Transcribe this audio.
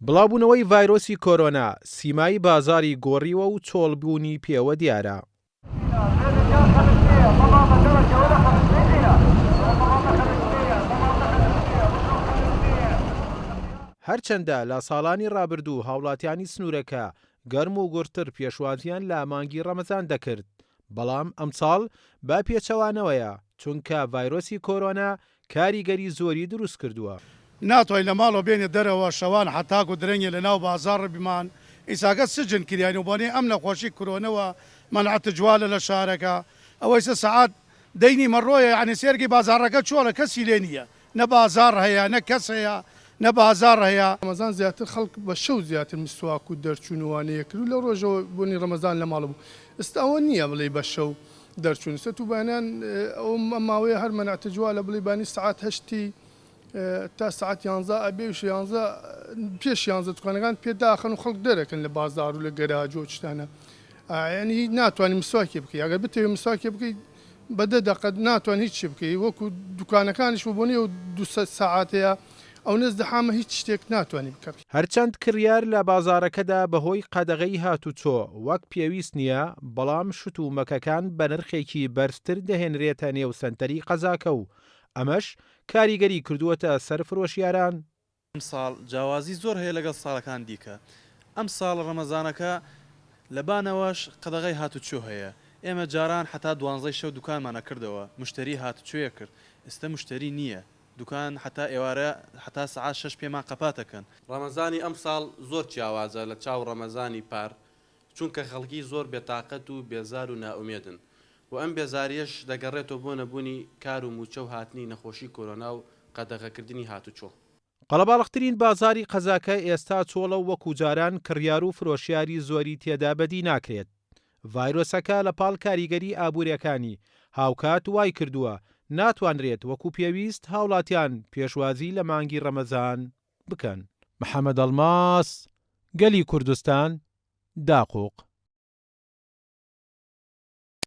بڵاوبوونەوەی ڤایرۆسی کۆرۆنا سیمای بازاری گۆڕیوە و چۆڵبوونی پێوە دیارە. هەرچەندە لە ساڵانی ڕابردوو هاوڵاتیانی سنوورەکە گەرم و گورتر پێشوازیان لە مانگی ڕەمەزان دەکرد، بەڵام ئەمساڵ با پێچەوانەوەیە چونکە ڤایرۆسی کۆرۆنا کاریگەری زۆری دروست کردووە. ناتوانین لە ماڵەوە بێنێ دەرەوە شەوان حتاکو درەنگێ لە ناو بازاڕ بیمان ئیساکە سجن کریانی و بۆنێ ئەم نەخۆشی کۆرۆنەوە مەنعەت جوالە لە شارەکە ئەوەی سە سەعات دەینی مەڕۆیە یعنی سێرگی بازاڕەکە چۆڵە کەسی لێ نییە نە بازار هەیە نە کەس هەیە نە بازار هەیە. ڕەمەزان زیاتر خەڵک بە شەو زیاتر مسواک و دەرچوونوانەیە کرد و لە ڕۆژەوە بۆنی ڕەمەزان لە ماڵ بوو ئێستا ئەوە نییە بڵێ بە شەو دەرچوون سە تو بانیان ئەو ماوەیە هەر مەنعەت جوالە بڵێ بانی سەعات هەشتی تا ساعت 11 ئەبێ و 11 پێش 11 دوکانەکان پێداخەن و خەڵک دەرەکەن لە بازار و لە گەراج و شتانە یعنی ناتوانانی مسواکی بکەی ئەگەر بتەوێت مسواکی بکەیت بەدە دەقەت ناتوان هیچ بکەی وەکو دوکانەکانیش بۆنی و 200 ساعاتەیە ئەو نزدەحامە هیچ شتێک ناتوانانی بکەیت. هەرچەند کڕیار لە بازارەکەدا بەهۆی قەدەغەی هاتوچۆ وەک پێویست نییە، بەڵام شت و مەکەکان بە نرخێکی بەرزتر دەهێنرێتە نێو سەنتەری قەزاکە و ئەمەش کاریگەری کردووەتە سەر فرۆشیاران. ئەم ساڵ جیاوازی زۆر هەیە لەگەڵ ساڵەکان دیکە. ئەم ساڵ ڕەمەزانەکە لەبانەوەش قەدەغەی هاتوچۆ هەیە. ئێمە جاران حتا 12 شەو دوکانمانە کردەوە مشتری هاتوچۆیە کرد. ئێستا مشتری نییە. دوکان حتا ئێوارە حتا سعات 6 پێمان قەپاتەکەن. ڕەمەزانی ئەم ساڵ زۆر جیاوازە لە چاو ڕەمەزانی پار چونکە خەڵکی زۆر بێتاقەت و بێزار و نائومێدن و ئەم بێزاریەش دەگەڕێتەوە بۆ نەبوونی کار و موچە و هاتنی نەخۆشی کۆرۆنا و قەدەغەکردنی هاتوچۆ. قەڵەباڵغترین بازاری قەزاکە ئێستا چۆڵە و وەکو جاران کڕیار و فرۆشیاری زۆری تێدا بەدی ناکرێت. ڤایرۆسەکە لە پاڵ کاریگەری ئابوووریەکانی هاوکات وای کردووە ناتوانرێت وەکو پێویست هاوڵاتیان پێشوازی لە مانگی ڕەمەزان بکەن. محەممەد ئەڵماس، گەلی کوردستان، داقووق.